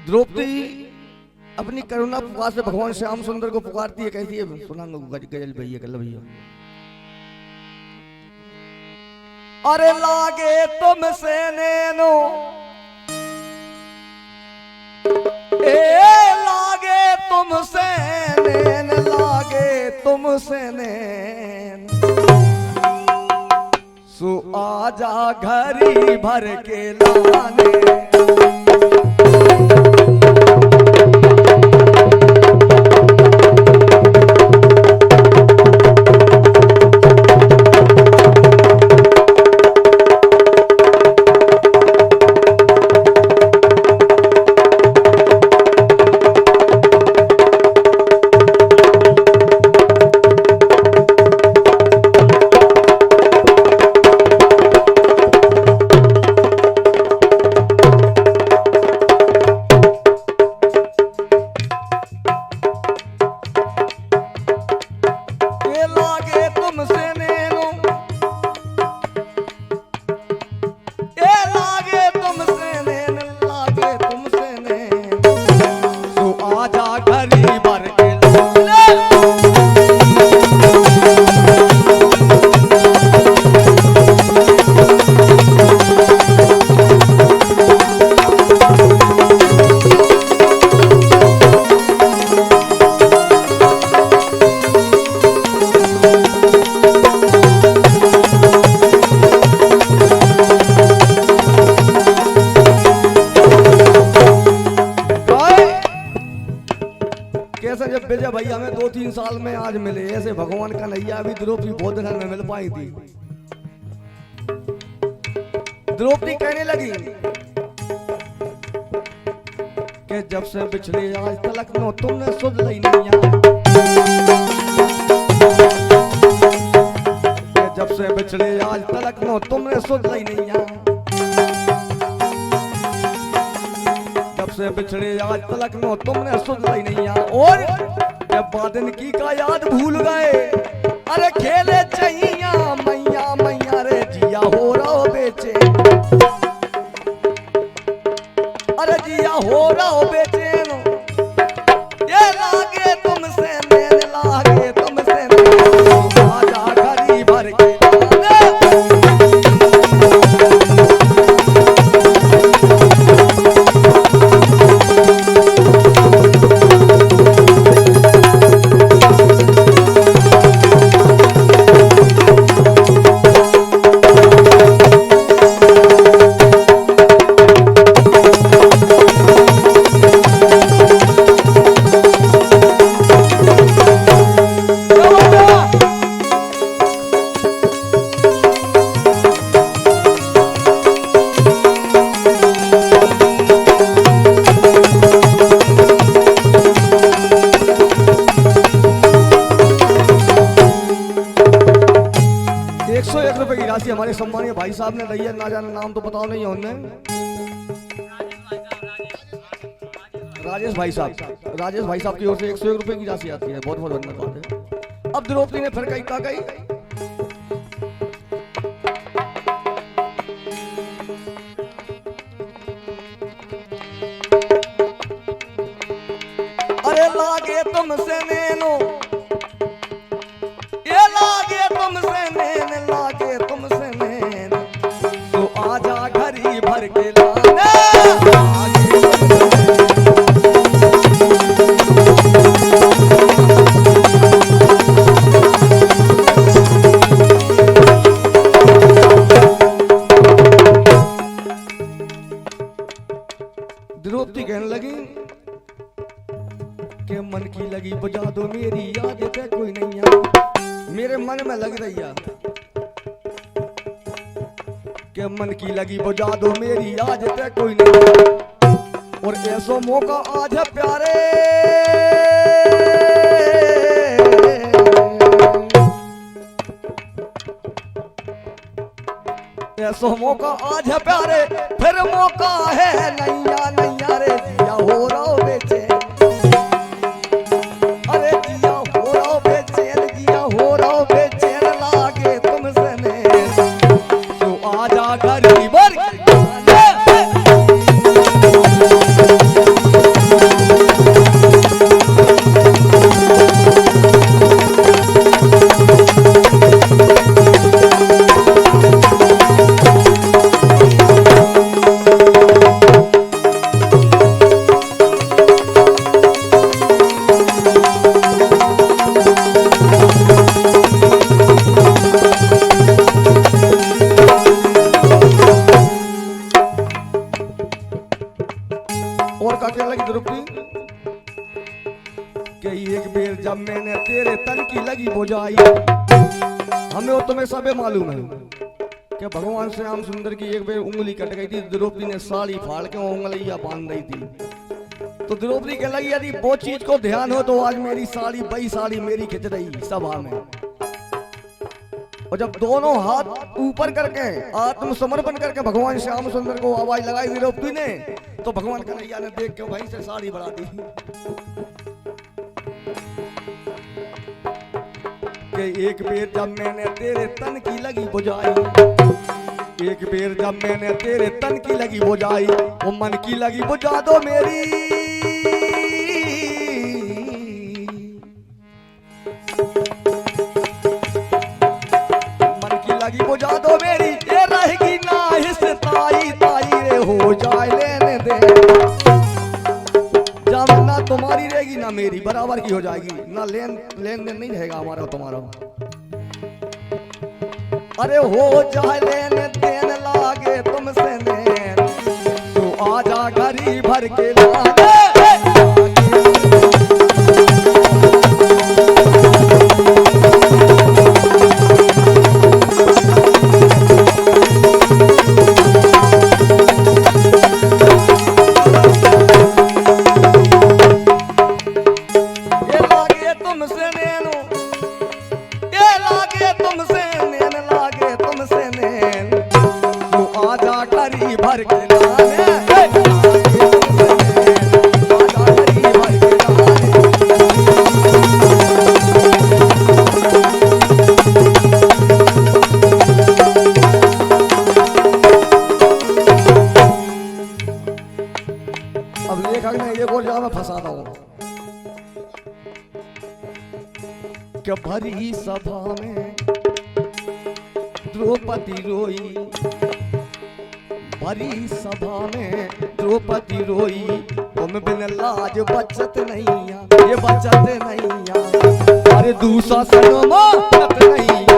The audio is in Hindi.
द्रौपदी अपनी करुणा पुकार से भगवान श्याम सुंदर को पुकारती है, कहती है, सुना गजल भैया कल भैया। अरे लागे तुमसे नैनो लागे तुमसे नैन, लागे तुमसे नैन, सो आजा घड़ी भर के लाने। जब विजय भैया हमें 2-3 साल में आज मिले, ऐसे भगवान का नैया अभी द्रौपदी बहुत दिन में मिल पाई थी। द्रौपदी कहने लगी कि जब से बिछड़े आज तलक नो तुमने सुध लई नैया, जब से बिछड़े आज तलक नो तुमने सुध लई नैया, से बिछड़े आज तलक नो तुमने सुध लाई नैया। और जब बादन की का याद भूल गए, अरे खेले चैया मैया मैया रे जिया हो रहा बेचे, अरे जिया हो रहा बेचैन, ये लागे तुमसे नैन, लागे तुमसे नैन, आजा घड़ी भर के हमारे सम्मानीय भाई साहब ने दी है, ना जाना नाम तो बताओ नहीं है उन्हें, राजेश भाई साहब, राजेश भाई साहब की ओर से 101 रुपए की राशि आती है, बहुत बहुत धन्यवाद है। अब द्रौपदी ने फिर कही, कही अरे लागे तुमसे नैनो, ये लागे तुमसे नैन, लागे तुमसे नैन, तो आजा घड़ी भर के लाने। द्रौपदी कहने लगी कि मन की लगी बुझा दो मेरी याद है कोई नहीं है, मेरे मन में लग रही है कि मन की लगी बुझा दो मेरी याद है कोई नहीं, और ऐसो मौका आज है प्यारे, ऐसो मौका आज है प्यारे, फिर मौका है नैया नैया रे जिया हो रहा बेचे, अरे जिया हो रहा बेचैन, जिया हो रहा बेचैन, लागे तुमसे नैन, तो आजा घड़ी भर के का क्या लगी द्रौपदी कि एक बेर जब मैंने तेरे तन की लगी बुझाई, हमें और तुम्हें सबे मालूम है कि भगवान श्याम सुंदर की एक बेर उंगली कट गई थी, द्रौपदी ने साड़ी फाड़ के उंगलियां बांध दी थी। तो द्रौपदी के लगी यदि वो चीज को ध्यान हो तो आज मेरी साड़ी बई साड़ी मेरी खिंच रही सभा में। और जब दोनों हाथ ऊपर करके आत्मसमर्पण करके भगवान श्याम सुंदर को आवाज लगाई द्रौपदी ने, तो भगवान कन्हैया ने देख के वहीं से साड़ी बढ़ा दी कि एक बेर जब मैंने तेरे तन की लगी बुझाई, एक बेर जब मैंने तेरे तन की लगी बुझाई, वो मन की लगी बुझा दो मेरी। मन की लगी बुझा दो मेरी, ये रहेगी ना हिस्साई ताई रे हो जाए लेने दे। जब ना तुम्हारी रहेगी ना मेरी बराबर की हो जाएगी, ना लेन देन नहीं रहेगा हमारा तुम्हारा। अरे हो जाए लेन देन लागे तुमसे नैन, तो आजा घड़ी भर के लाने। क्या भरी सभा में द्रौपदी रोई, भरी सभा में द्रौपदी रोई, तुम बिन लाज बचत नहीं, ये बचत नहीं, अरे दूसरा सनमा नहीं।